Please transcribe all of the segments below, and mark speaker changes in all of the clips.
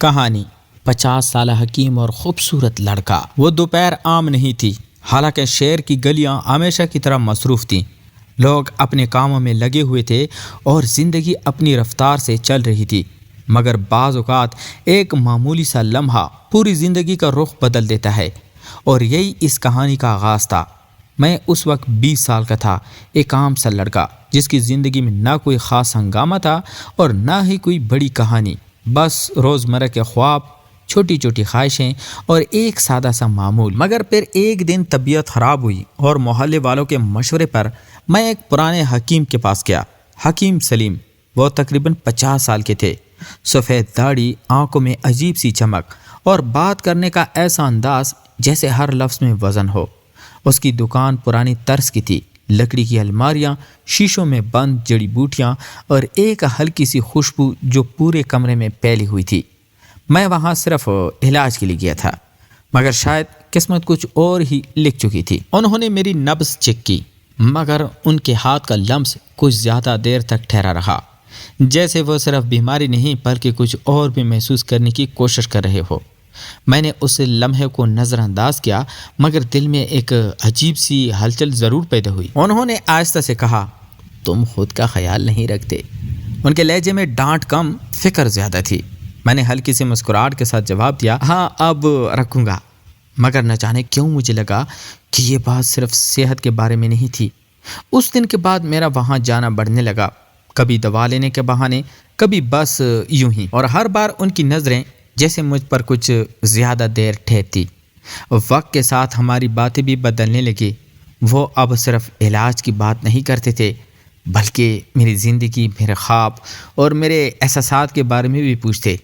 Speaker 1: کہانی 50 سالہ حکیم اور خوبصورت لڑکا۔ وہ دوپہر عام نہیں تھی، حالانکہ شہر کی گلیاں ہمیشہ کی طرح مصروف تھیں۔ لوگ اپنے کاموں میں لگے ہوئے تھے اور زندگی اپنی رفتار سے چل رہی تھی، مگر بعض اوقات ایک معمولی سا لمحہ پوری زندگی کا رخ بدل دیتا ہے، اور یہی اس کہانی کا آغاز تھا۔ میں اس وقت 20 سال کا تھا، ایک عام سا لڑکا جس کی زندگی میں نہ کوئی خاص ہنگامہ تھا اور نہ ہی کوئی بڑی کہانی، بس روزمرہ کے خواب، چھوٹی چھوٹی خواہشیں اور ایک سادہ سا معمول۔ مگر پھر ایک دن طبیعت خراب ہوئی اور محلے والوں کے مشورے پر میں ایک پرانے حکیم کے پاس گیا، حکیم سلیم۔ وہ تقریباً 50 سال کے تھے، سفید داڑھی، آنکھوں میں عجیب سی چمک اور بات کرنے کا ایسا انداز جیسے ہر لفظ میں وزن ہو۔ اس کی دکان پرانی طرز کی تھی، لکڑی کی الماریاں، شیشوں میں بند جڑی بوٹیاں اور ایک ہلکی سی خوشبو جو پورے کمرے میں پھیلی ہوئی تھی۔ میں وہاں صرف علاج کے لیے گیا تھا، مگر شاید قسمت کچھ اور ہی لکھ چکی تھی۔ انہوں نے میری نبض چیک کی، مگر ان کے ہاتھ کا لمس کچھ زیادہ دیر تک ٹھہرا رہا، جیسے وہ صرف بیماری نہیں بلکہ کچھ اور بھی محسوس کرنے کی کوشش کر رہے ہو۔ میں نے اس لمحے کو نظر انداز کیا، مگر دل میں ایک عجیب سی ہلچل ضرور پیدا ہوئی۔ انہوں نے آہستہ سے کہا، تم خود کا خیال نہیں رکھتے۔ ان کے لہجے میں ڈانٹ کم، فکر زیادہ تھی۔ میں نے ہلکی سی مسکراہٹ کے ساتھ جواب دیا، ہاں اب رکھوں گا، مگر نہ جانے کیوں مجھے لگا کہ یہ بات صرف صحت کے بارے میں نہیں تھی۔ اس دن کے بعد میرا وہاں جانا بڑھنے لگا، کبھی دوا لینے کے بہانے، کبھی بس یوں ہی، اور ہر بار ان کی نظریں جیسے مجھ پر کچھ زیادہ دیر ٹھہرتی۔ وقت کے ساتھ ہماری باتیں بھی بدلنے لگی۔ وہ اب صرف علاج کی بات نہیں کرتے تھے، بلکہ میری زندگی، میرے خواب اور میرے احساسات کے بارے میں بھی پوچھتے۔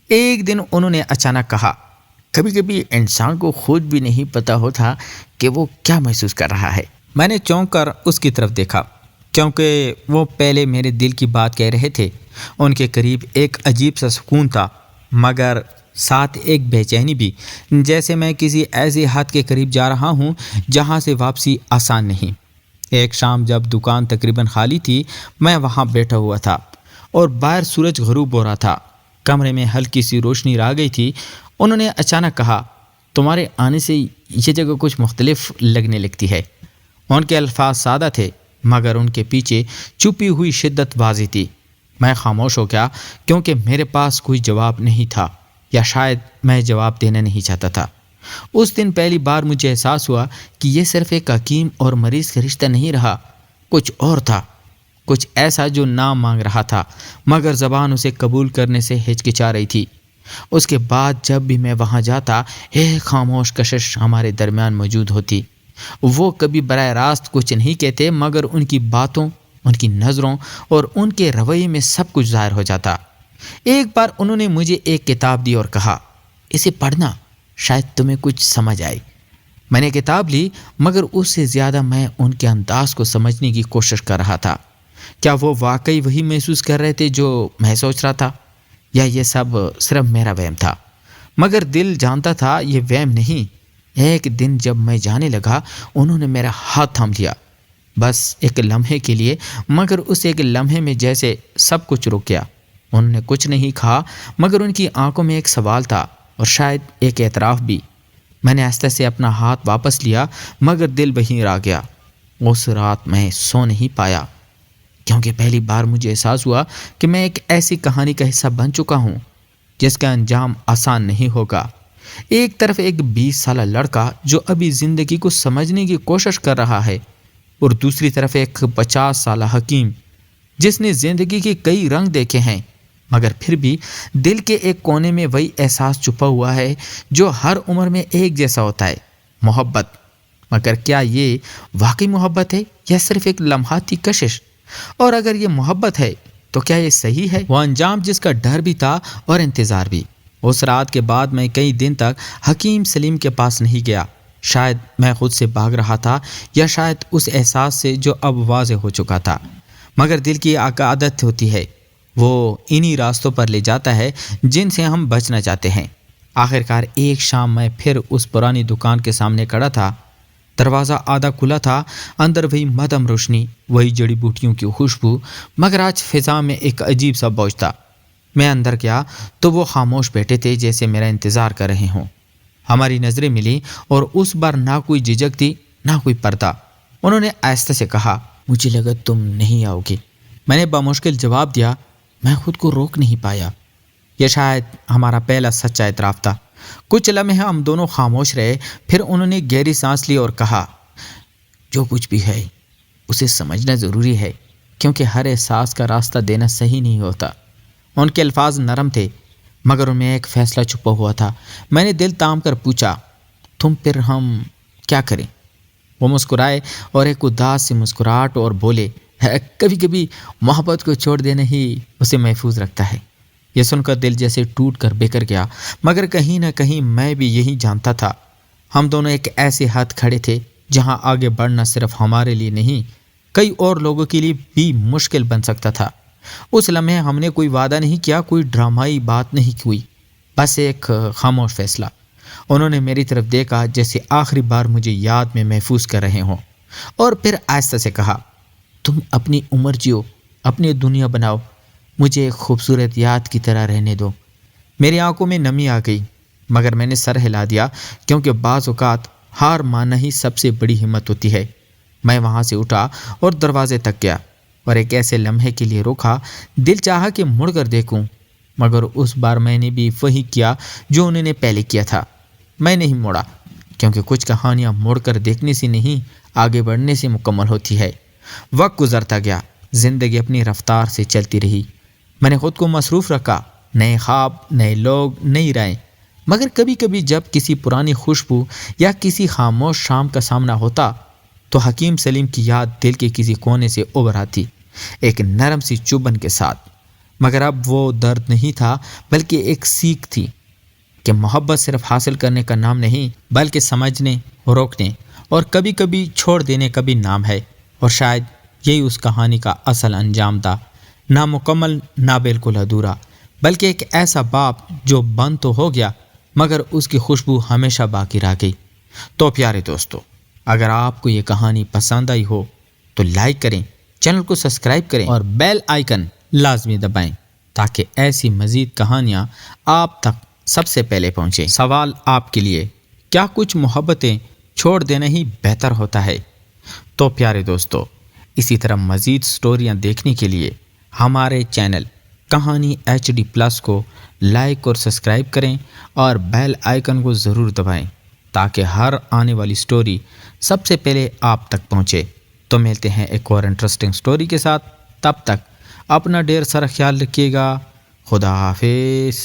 Speaker 1: ایک دن انہوں نے اچانک کہا، کبھی کبھی انسان کو خود بھی نہیں پتہ ہوتا کہ وہ کیا محسوس کر رہا ہے۔ میں نے چونک کر اس کی طرف دیکھا، کیونکہ وہ پہلے میرے دل کی بات کہہ رہے تھے۔ ان کے قریب ایک عجیب سا سکون تھا، مگر ساتھ ایک بے چینی بھی، جیسے میں کسی ایسی حد کے قریب جا رہا ہوں جہاں سے واپسی آسان نہیں۔ ایک شام جب دکان تقریباً خالی تھی، میں وہاں بیٹھا ہوا تھا اور باہر سورج غروب ہو رہا تھا۔ کمرے میں ہلکی سی روشنی آ گئی تھی۔ انہوں نے اچانک کہا، تمہارے آنے سے یہ جگہ کچھ مختلف لگنے لگتی ہے۔ ان کے الفاظ سادہ تھے، مگر ان کے پیچھے چھپی ہوئی شدت واضح تھی۔ میں خاموش ہو گیا، کیونکہ میرے پاس کوئی جواب نہیں تھا، یا شاید میں جواب دینا نہیں چاہتا تھا۔ اس دن پہلی بار مجھے احساس ہوا کہ یہ صرف ایک حکیم اور مریض کا رشتہ نہیں رہا، کچھ اور تھا، کچھ ایسا جو نام مانگ رہا تھا، مگر زبان اسے قبول کرنے سے ہچکچا رہی تھی۔ اس کے بعد جب بھی میں وہاں جاتا، ایک خاموش کشش ہمارے درمیان موجود ہوتی۔ وہ کبھی براہ راست کچھ نہیں کہتے، مگر ان کی باتوں، ان کی نظروں اور ان کے رویے میں سب کچھ ظاہر ہو جاتا۔ ایک بار انہوں نے مجھے ایک کتاب دی اور کہا، اسے پڑھنا، شاید تمہیں کچھ سمجھ آئے۔ میں نے کتاب لی، مگر اس سے زیادہ میں ان کے انداز کو سمجھنے کی کوشش کر رہا تھا۔ کیا وہ واقعی وہی محسوس کر رہے تھے جو میں سوچ رہا تھا، یا یہ سب صرف میرا وہم تھا؟ مگر دل جانتا تھا یہ وہم نہیں۔ ایک دن جب میں جانے لگا، انہوں نے میرا ہاتھ تھام لیا، بس ایک لمحے کے لیے، مگر اس ایک لمحے میں جیسے سب کچھ رک گیا۔ انہوں نے کچھ نہیں کہا، مگر ان کی آنکھوں میں ایک سوال تھا اور شاید ایک اعتراف بھی۔ میں نے آہستہ سے اپنا ہاتھ واپس لیا، مگر دل وہیں رہ گیا۔ اس رات میں سو نہیں پایا، کیونکہ پہلی بار مجھے احساس ہوا کہ میں ایک ایسی کہانی کا حصہ بن چکا ہوں جس کا انجام آسان نہیں ہوگا۔ ایک طرف ایک 20 سالہ لڑکا جو ابھی زندگی کو سمجھنے کی کوشش کر رہا ہے، اور دوسری طرف ایک 50 سالہ حکیم جس نے زندگی کے کئی رنگ دیکھے ہیں، مگر پھر بھی دل کے ایک کونے میں وہی احساس چھپا ہوا ہے جو ہر عمر میں ایک جیسا ہوتا ہے، محبت۔ مگر کیا یہ واقعی محبت ہے یا صرف ایک لمحاتی کشش؟ اور اگر یہ محبت ہے تو کیا یہ صحیح ہے؟ وہ انجام جس کا ڈر بھی تھا اور انتظار بھی۔ اس رات کے بعد میں کئی دن تک حکیم سلیم کے پاس نہیں گیا۔ شاید میں خود سے بھاگ رہا تھا، یا شاید اس احساس سے جو اب واضح ہو چکا تھا۔ مگر دل کی ایک عادت ہوتی ہے، وہ انہی راستوں پر لے جاتا ہے جن سے ہم بچنا چاہتے ہیں۔ آخرکار ایک شام میں پھر اس پرانی دکان کے سامنے کھڑا تھا۔ دروازہ آدھا کھلا تھا، اندر وہی مدھم روشنی، وہی جڑی بوٹیوں کی خوشبو، مگر آج فضا میں ایک عجیب سا بوجھ تھا۔ میں اندر گیا تو وہ خاموش بیٹھے تھے جیسے میرا انتظار کر رہے ہوں۔ ہماری نظریں ملی اور اس بار نہ کوئی جھجک تھی نہ کوئی پردہ۔ انہوں نے آہستہ سے کہا، مجھے لگا تم نہیں آؤ گے۔ میں نے بمشکل جواب دیا، میں خود کو روک نہیں پایا۔ یہ شاید ہمارا پہلا سچا اعتراف تھا۔ کچھ لمحے ہم دونوں خاموش رہے، پھر انہوں نے گہری سانس لی اور کہا، جو کچھ بھی ہے اسے سمجھنا ضروری ہے، کیونکہ ہر احساس کا راستہ دینا صحیح نہیں ہوتا۔ ان کے الفاظ نرم تھے مگر ان میں ایک فیصلہ چھپا ہوا تھا۔ میں نے دل تام کر پوچھا، تم پھر ہم کیا کریں؟ وہ مسکرائے اور ایک اداس سی مسکراہٹ اور بولے، کبھی کبھی محبت کو چھوڑ دینا ہی اسے محفوظ رکھتا ہے۔ یہ سن کر دل جیسے ٹوٹ کر بکھر گیا، مگر کہیں نہ کہیں میں بھی یہی جانتا تھا۔ ہم دونوں ایک ایسے حد کھڑے تھے جہاں آگے بڑھنا صرف ہمارے لیے نہیں، کئی اور لوگوں کے لیے بھی مشکل بن سکتا تھا۔ اس لمحے ہم نے کوئی وعدہ نہیں کیا، کوئی ڈرامائی بات نہیں ہوئی، بس ایک خاموش فیصلہ۔ انہوں نے میری طرف دیکھا جیسے آخری بار مجھے یاد میں محفوظ کر رہے ہوں، اور پھر آہستہ سے کہا، تم اپنی عمر جیو، اپنی دنیا بناؤ، مجھے ایک خوبصورت یاد کی طرح رہنے دو۔ میری آنکھوں میں نمی آ گئی، مگر میں نے سر ہلا دیا، کیونکہ بعض اوقات ہار ماننا ہی سب سے بڑی ہمت ہوتی ہے۔ میں وہاں سے اٹھا اور دروازے تک گیا اور ایک ایسے لمحے کے لیے رکا، دل چاہا کہ مڑ کر دیکھوں، مگر اس بار میں نے بھی وہی کیا جو انہوں نے پہلے کیا تھا۔ میں نہیں مڑا، کیونکہ کچھ کہانیاں مڑ کر دیکھنے سے نہیں، آگے بڑھنے سے مکمل ہوتی ہے۔ وقت گزرتا گیا، زندگی اپنی رفتار سے چلتی رہی۔ میں نے خود کو مصروف رکھا، نئے خواب، نئے لوگ، نئی رائیں، مگر کبھی کبھی جب کسی پرانی خوشبو یا کسی خاموش شام کا سامنا ہوتا تو حکیم سلیم کی یاد دل کے کسی کونے سے ابھر آتی، ایک نرم سی چبھن کے ساتھ۔ مگر اب وہ درد نہیں تھا، بلکہ ایک سیکھ تھی کہ محبت صرف حاصل کرنے کا نام نہیں، بلکہ سمجھنے، روکنے اور کبھی کبھی چھوڑ دینے کا بھی نام ہے۔ اور شاید یہی اس کہانی کا اصل انجام تھا، نہ مکمل، نہ بالکل ادھورا، بلکہ ایک ایسا باب جو بند تو ہو گیا مگر اس کی خوشبو ہمیشہ باقی رہ گئی۔ تو پیارے دوستو، اگر آپ کو یہ کہانی پسند آئی ہو تو لائک کریں، چینل کو سبسکرائب کریں اور بیل آئیکن لازمی دبائیں تاکہ ایسی مزید کہانیاں آپ تک سب سے پہلے پہنچیں۔ سوال آپ کے لیے، کیا کچھ محبتیں چھوڑ دینا ہی بہتر ہوتا ہے؟ تو پیارے دوستو، اسی طرح مزید سٹوریاں دیکھنے کے لیے ہمارے چینل کہانی HD+ کو لائک اور سبسکرائب کریں اور بیل آئیکن کو ضرور دبائیں تاکہ ہر آنے والی سٹوری سب سے پہلے آپ تک پہنچے۔ تو ملتے ہیں ایک اور انٹرسٹنگ سٹوری کے ساتھ، تب تک اپنا ڈھیر سارا خیال رکھیے گا۔ خدا حافظ۔